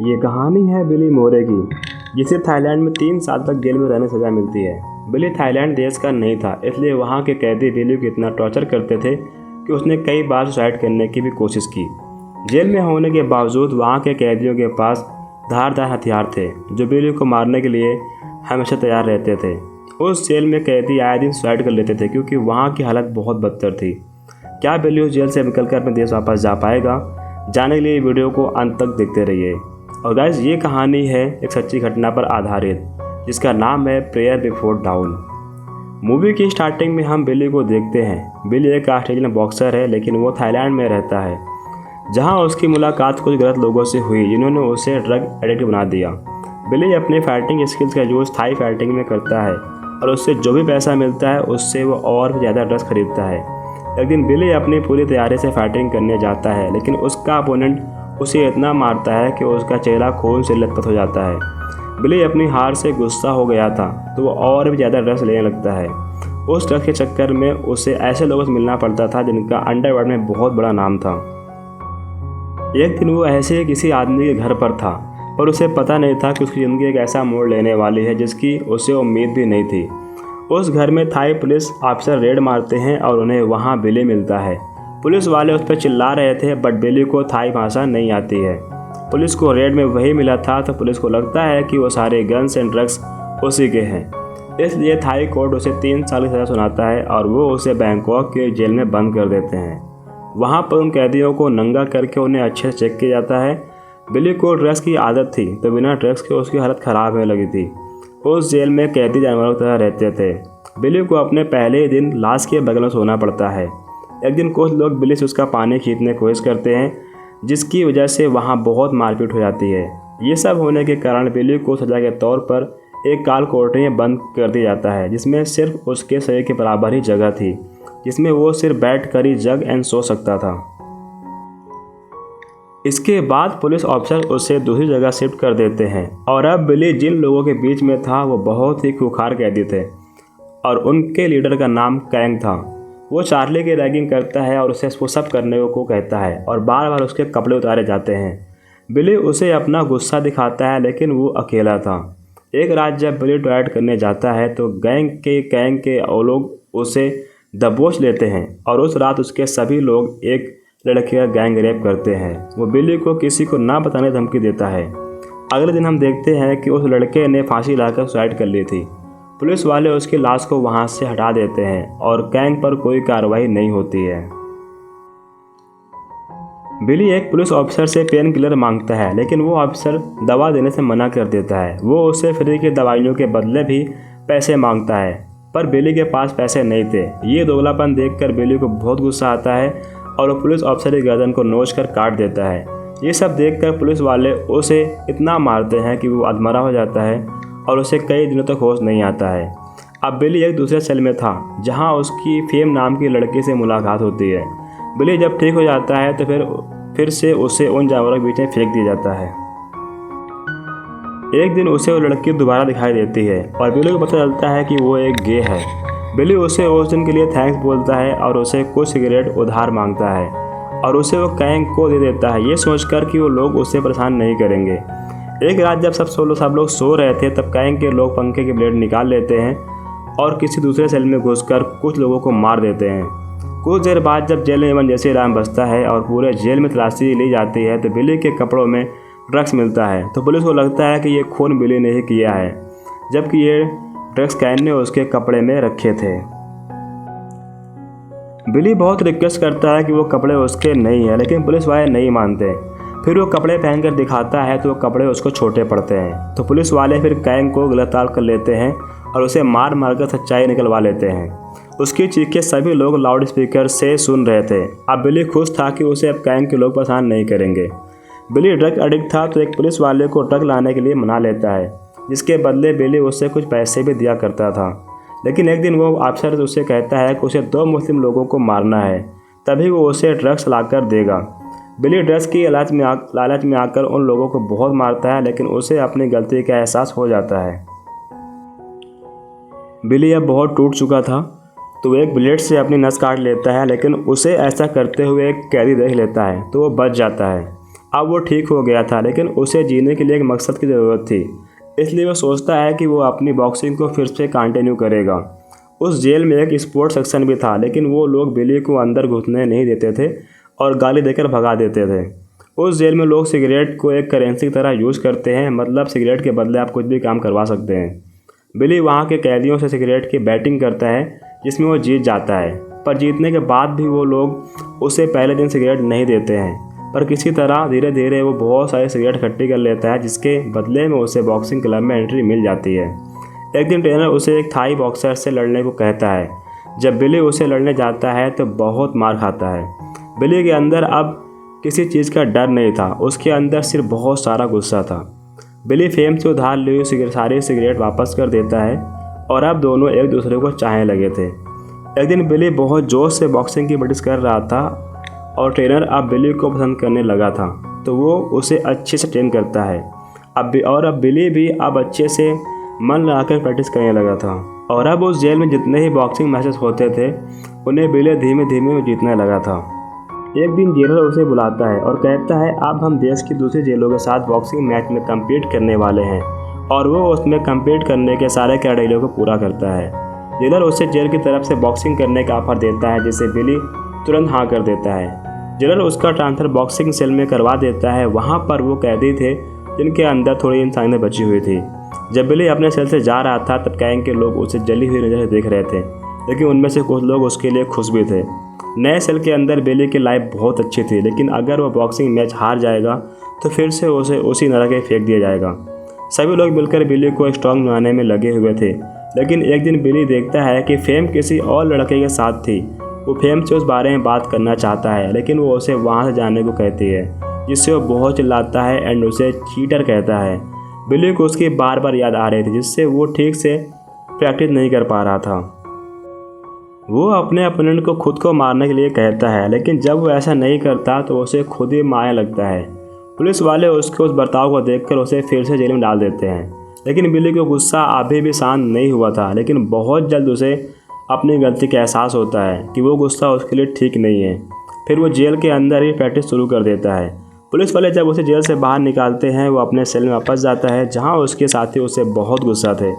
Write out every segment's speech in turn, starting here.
ये कहानी है बिली मोरे की, जिसे थाईलैंड में 3 साल तक जेल में रहने की सज़ा मिलती है। बिली थाईलैंड देश का नहीं था, इसलिए वहाँ के कैदी बिली को इतना टॉर्चर करते थे कि उसने कई बार सुसाइड करने की भी कोशिश की। जेल में होने के बावजूद वहाँ के कैदियों के पास धारदार हथियार थे, जो बिली को मारने के लिए हमेशा तैयार रहते थे। उस जेल में कैदी आए दिन सुसाइड कर लेते थे क्योंकि वहाँ की हालत बहुत बदतर थी। क्या बिली उस जेल से निकलकर अपने देश वापस जा पाएगा? जानने के लिए वीडियो को अंत तक देखते रहिए। और गाइस, ये कहानी है एक सच्ची घटना पर आधारित, जिसका नाम है प्रेयर बिफोर डाउन। मूवी की स्टार्टिंग में हम बिली को देखते हैं। बिली एक ऑस्ट्रेलियन बॉक्सर है, लेकिन वो थाईलैंड में रहता है, जहां उसकी मुलाकात कुछ गलत लोगों से हुई जिन्होंने उसे ड्रग एडिक्ट बना दिया। बिली अपने फाइटिंग स्किल्स का यूज़ थाई फाइटिंग में करता है और उससे जो भी पैसा मिलता है उससे वो और भी ज़्यादा ड्रग्स खरीदता है। एक दिन बिली अपनी पूरी तैयारी से फाइटिंग करने जाता है, लेकिन उसका अपोनेंट उसे इतना मारता है कि उसका चेहरा खून से लथपथ हो जाता है। बिली अपनी हार से गुस्सा हो गया था, तो वो और भी ज़्यादा ड्रग्स लेने लगता है। उस ड्रग्स के चक्कर में उसे ऐसे लोगों से मिलना पड़ता था जिनका अंडरवर्ल्ड में बहुत बड़ा नाम था। एक दिन वो ऐसे ही किसी आदमी के घर पर था, पर उसे पता नहीं था कि उसकी ज़िंदगी एक ऐसा मोड़ लेने वाली है जिसकी उसे उम्मीद भी नहीं थी। उस घर में थाई पुलिस ऑफिसर रेड मारते हैं और उन्हें वहाँ बिली मिलता है। पुलिस वाले उस पर चिल्ला रहे थे, बट बिली को थाई भाषा नहीं आती है। पुलिस को रेड में वही मिला था, तो पुलिस को लगता है कि वो सारे गन्स एंड ड्रग्स उसी के हैं। इसलिए थाई कोर्ट उसे 3 साल की सज़ा सुनाता है और वो उसे बैंकॉक के जेल में बंद कर देते हैं। वहाँ पर उन कैदियों को नंगा करके उन्हें अच्छे से चेक किया जाता है। बिली को ड्रग्स की आदत थी, तो बिना ड्रग्स के उसकी हालत ख़राब होने लगी थी। उस जेल में कैदी जानवरों की तरह रहते थे। बिली को अपने पहले ही दिन लाश के बगल में सोना पड़ता है। एक दिन कुछ लोग बिली से उसका पानी खींचने की कोशिश करते हैं, जिसकी वजह से वहाँ बहुत मारपीट हो जाती है। ये सब होने के कारण बिली को सजा के तौर पर एक काल कोठरी में बंद कर दिया जाता है, जिसमें सिर्फ उसके शरीर के बराबर ही जगह थी, जिसमें वो सिर्फ बैठ कर ही जग एंड सो सकता था। इसके बाद पुलिस ऑफिसर उसे दूसरी जगह शिफ्ट कर देते हैं और अब बिली जिन लोगों के बीच में था वो बहुत ही खूंखार कैदी थे और उनके लीडर का नाम कैंग था। वो चार्ली की रैगिंग करता है और उसे पुशअप करने को कहता है और बार बार उसके कपड़े उतारे जाते हैं। बिली उसे अपना गुस्सा दिखाता है, लेकिन वो अकेला था। एक रात जब बिली टॉयलेट करने जाता है तो कैंग के लोग उसे दबोच लेते हैं और उस रात उसके सभी लोग एक लड़के का गैंग रेप करते हैं। वो बिली को किसी को ना बताने धमकी देता है। अगले दिन हम देखते हैं कि उस लड़के ने फांसी लाकर सुसाइड कर ली थी। पुलिस वाले उसकी लाश को वहां से हटा देते हैं और गैंग पर कोई कार्रवाई नहीं होती है। बिली एक पुलिस ऑफिसर से पेन किलर मांगता है, लेकिन वो ऑफिसर दवा देने से मना कर देता है। वो उससे फ्री की दवाइयों के बदले भी पैसे मांगता है, पर बिली के पास पैसे नहीं थे। ये दोगलापन देखकर बिली को बहुत गुस्सा आता है और वो पुलिस ऑफिसर की गर्दन को नोच कर काट देता है। ये सब देखकर पुलिस वाले उसे इतना मारते हैं कि वो अधमरा हो जाता है और उसे कई दिनों तक होश नहीं आता है। अब बिली एक दूसरे सेल में था, जहां उसकी फेम नाम की लड़की से मुलाकात होती है। बिली जब ठीक हो जाता है तो फिर से उसे उन जानवरों के बीच में फेंक दिया जाता है। एक दिन उसे वो लड़की दोबारा दिखाई देती है और बिली को पता चलता है कि वो एक गे है। बिली उसे उस दिन के लिए थैंक्स बोलता है और उसे कुछ सिगरेट उधार मांगता है और उसे वो कैंग को दे देता है, ये सोचकर कि वो लोग उसे परेशान नहीं करेंगे। एक रात जब सब लोग सो रहे थे, तब कैंग के लोग पंखे के ब्लेड निकाल लेते हैं और किसी दूसरे सेल में घुसकर कुछ लोगों को मार देते हैं। कुछ देर बाद जब जेल में जैसे अलार्म बजता है और पूरे जेल में तलाशी ली जाती है, तो बिली के कपड़ों में ड्रग्स मिलता है। तो पुलिस को लगता है कि ये खून बिली ने ही किया है, जबकि ये ड्रग्स कैन ने उसके कपड़े में रखे थे। बिली बहुत रिक्वेस्ट करता है कि वो कपड़े उसके नहीं है, लेकिन पुलिस वाले नहीं मानते। फिर वो कपड़े पहनकर दिखाता है तो वो कपड़े उसको छोटे पड़ते हैं। तो पुलिस वाले फिर कैंग को गिरफ्तार कर लेते हैं और उसे मार कर सच्चाई निकलवा लेते हैं। उसकी चीखें सभी लोग लाउड स्पीकर से सुन रहे थे। अब बिली खुश था कि उसे अब कैंग के लोग परेशान नहीं करेंगे। बिली ड्रग एडिक्ट था, तो एक पुलिस वाले को ड्रग लाने के लिए मना लेता है, जिसके बदले बिली उससे कुछ पैसे भी दिया करता था। लेकिन एक दिन वो ऑफिसर उससे कहता है कि उसे 2 मुस्लिम लोगों को मारना है, तभी वो उसे ड्रग्स लाकर देगा। बिली ड्रग्स की लालच में आकर उन लोगों को बहुत मारता है, लेकिन उसे अपनी गलती का एहसास हो जाता है। बिली अब बहुत टूट चुका था, तो वो एक ब्लेड से अपनी नस काट लेता है, लेकिन उसे ऐसा करते हुए एक कैदी देख लेता है तो वो बच जाता है। अब वो ठीक हो गया था, लेकिन उसे जीने के लिए एक मकसद की ज़रूरत थी। इसलिए वो सोचता है कि वो अपनी बॉक्सिंग को फिर से कंटिन्यू करेगा। उस जेल में एक स्पोर्ट्स सेक्शन भी था, लेकिन वो लोग बिली को अंदर घुसने नहीं देते थे और गाली देकर भगा देते थे। उस जेल में लोग सिगरेट को एक करेंसी की तरह यूज़ करते हैं, मतलब सिगरेट के बदले आप कुछ भी काम करवा सकते हैं। बिली वहाँ के कैदियों से सिगरेट की बैटिंग करता है, जिसमें वो जीत जाता है। पर जीतने के बाद भी वो लोग उसे पहले दिन सिगरेट नहीं देते हैं। पर किसी तरह धीरे धीरे वो बहुत सारी सिगरेट इकट्ठी कर लेता है, जिसके बदले में उसे बॉक्सिंग क्लब में एंट्री मिल जाती है। एक दिन ट्रेनर उसे एक थाई बॉक्सर से लड़ने को कहता है। जब बिली उसे लड़ने जाता है तो बहुत मार खाता है। बिली के अंदर अब किसी चीज़ का डर नहीं था, उसके अंदर सिर्फ बहुत सारा गुस्सा था। बिली फेम से उधार ली हुई सारी सिगरेट वापस कर देता है और अब दोनों एक दूसरे को चाहने लगे थे। एक दिन बिली बहुत जोश से बॉक्सिंग की प्रैक्टिस कर रहा था और ट्रेनर अब बिली को पसंद करने लगा था, तो वो उसे अच्छे से ट्रेन करता है। अब बिली भी अब अच्छे से मन लगाकर प्रैक्टिस करने लगा था और अब उस जेल में जितने ही बॉक्सिंग मैचेस होते थे उन्हें बिली धीमे धीमे जीतने लगा था। एक दिन जेलर उसे बुलाता है और कहता है अब हम देश की दूसरी जेलों के साथ बॉक्सिंग मैच में कम्पीट करने वाले हैं, और वो उसमें कम्पीट करने के सारे क्राइटेरिया को पूरा करता है। जेलर उसे जेल की तरफ से बॉक्सिंग करने का ऑफर देता है, जिसे बिली तुरंत हाँ कर देता है। जेलर उसका ट्रांसफ़र बॉक्सिंग सेल में करवा देता है। वहाँ पर वो कैदी थे जिनके अंदर थोड़ी इंसानियत बची हुई थी। जब बिली अपने सेल से जा रहा था तब गैंग के लोग उसे जली हुई नज़र से देख रहे थे, लेकिन उनमें से कुछ लोग उसके लिए खुश भी थे। नए सेल के अंदर बिली की लाइफ बहुत अच्छी थी, लेकिन अगर वो बॉक्सिंग मैच हार जाएगा तो फिर से उसे उसी नरक में फेंक दिया जाएगा। सभी लोग मिलकर बिली को स्ट्रॉन्ग बनाने में लगे हुए थे, लेकिन एक दिन बिली देखता है कि फेम किसी और लड़के के साथ थी। वो फेम से उस बारे में बात करना चाहता है, लेकिन वो उसे वहाँ से जाने को कहती है, जिससे वो बहुत चिल्लाता है एंड उसे चीटर कहता है। बिली को उसकी बार बार याद आ रही थी, जिससे वो ठीक से प्रैक्टिस नहीं कर पा रहा था। वो अपने अपोनेंट को खुद को मारने के लिए कहता है, लेकिन जब वो ऐसा नहीं करता तो उसे खुद ही मारने लगता है। पुलिस वाले उसके उस बर्ताव को देखकर उसे फिर से जेल में डाल देते हैं, लेकिन बिली को गुस्सा अभी भी शांत नहीं हुआ था। लेकिन बहुत जल्द उसे अपनी गलती का एहसास होता है कि वो गुस्सा उसके लिए ठीक नहीं है। फिर वो जेल के अंदर ही प्रैक्टिस शुरू कर देता है। पुलिस वाले जब उसे जेल से बाहर निकालते हैं, वो अपने सेल में वापस जाता है, जहाँ उसके साथी उससे बहुत गुस्सा थे।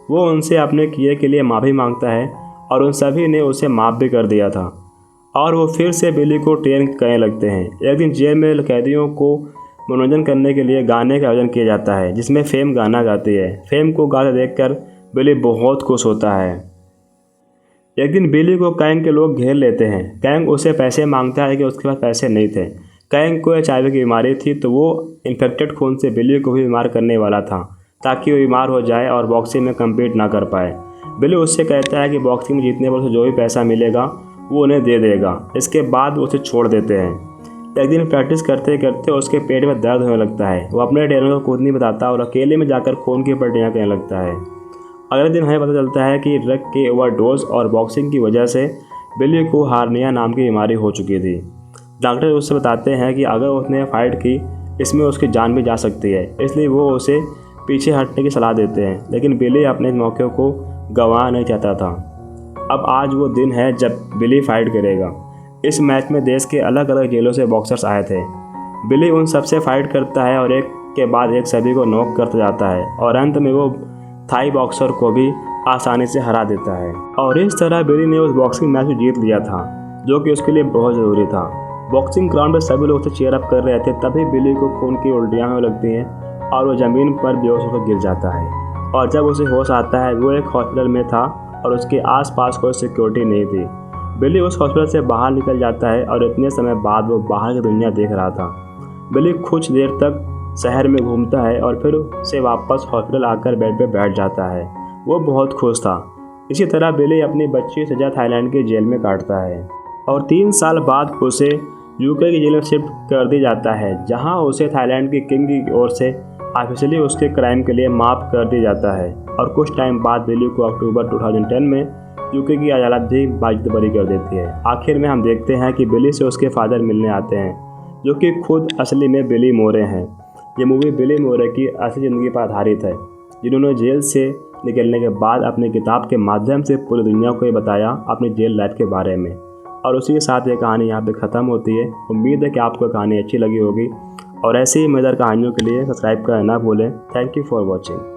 वो उनसे अपने किए के लिए माफ़ी मांगता है और उन सभी ने उसे माफ़ भी कर दिया था, और वो फिर से बिली को ट्रेन करने लगते हैं। एक दिन जेल में कैदियों को मनोरंजन करने के लिए गाने का आयोजन किया जाता है, जिसमें फेम गाना गाती है। फेम को गाते देखकर बिली बहुत खुश होता है। एक दिन बिली को कैंग के लोग घेर लेते हैं। कैंग उसे पैसे मांगता है कि उसके पास पैसे नहीं थे। कैंग को HIV की बीमारी थी, तो वो इन्फेक्टेड खून से बिली को भी बीमार करने वाला था, ताकि वो बीमार हो जाए और बॉक्सिंग में कम्पीट ना कर पाए। बिली उससे कहता है कि बॉक्सिंग में जीतने पर उसे जो भी पैसा मिलेगा वो उन्हें दे देगा। इसके बाद वो उसे छोड़ देते हैं। एक दिन प्रैक्टिस करते करते उसके पेट में दर्द होने लगता है। वो अपने ट्रेनर को खुद नहीं बताता और अकेले में जाकर खून की पट्टियाँ करने लगता है। अगले दिन हमें पता चलता है कि ड्रग के ओवरडोज और बॉक्सिंग की वजह से बिली को हार्निया नाम की बीमारी हो चुकी थी। डॉक्टर उससे बताते हैं कि अगर उसने फाइट की इसमें उसकी जान भी जा सकती है, इसलिए वो उसे पीछे हटने की सलाह देते हैं। लेकिन बिली अपने मौके को गंवा नहीं चाहता था। अब आज वो दिन है जब बिली फाइट करेगा। इस मैच में देश के अलग अलग जेलों से बॉक्सर्स आए थे। बिली उन सबसे फाइट करता है और एक के बाद एक सभी को नॉक करता जाता है, और अंत में वो थाई बॉक्सर को भी आसानी से हरा देता है। और इस तरह बिली ने उस बॉक्सिंग मैच में जीत लिया था, जो कि उसके लिए बहुत ज़रूरी था। बॉक्सिंग ग्राउंड में सभी लोग उसे चीयर अप कर रहे थे, तभी बिली को खून की उल्टियाँ होने लगती हैं और वो ज़मीन पर बेहोश होकर गिर जाता है। और जब उसे होश आता है, वो एक हॉस्पिटल में था और उसके आसपास कोई सिक्योरिटी नहीं थी। बिली उस हॉस्पिटल से बाहर निकल जाता है और इतने समय बाद वो बाहर की दुनिया देख रहा था। बिली कुछ देर तक शहर में घूमता है और फिर से वापस हॉस्पिटल आकर बेड पे बैठ जाता है। वो बहुत खुश था। इसी तरह बिली अपनी बच्ची सजा थाईलैंड के जेल में काटता है और 3 साल बाद उसे UK की जेल में शिफ्ट कर दिया जाता है, जहाँ उसे थाईलैंड की किंग की ओर से ऑफिशियली उसके क्राइम के लिए माफ़ कर दिया जाता है। और कुछ टाइम बाद बिली को अक्टूबर 2010 में UK की अदालत भी बाइज्जत बरी कर देती है। आखिर में हम देखते हैं कि बिली से उसके फादर मिलने आते हैं, जो कि खुद असली में बिली मोरे हैं। ये मूवी बिली मोरे की असली ज़िंदगी पर आधारित है, जिन्होंने जेल से निकलने के बाद अपनी किताब के माध्यम से पूरी दुनिया को ये बताया अपनी जेल लाइफ के बारे में। और उसी के साथ ये कहानी यहाँ पे ख़त्म होती है। उम्मीद है कि आपको कहानी अच्छी लगी होगी। और ऐसी ही मज़ेदार कहानियों के लिए सब्सक्राइब करना ना भूलें। Thank you for watching.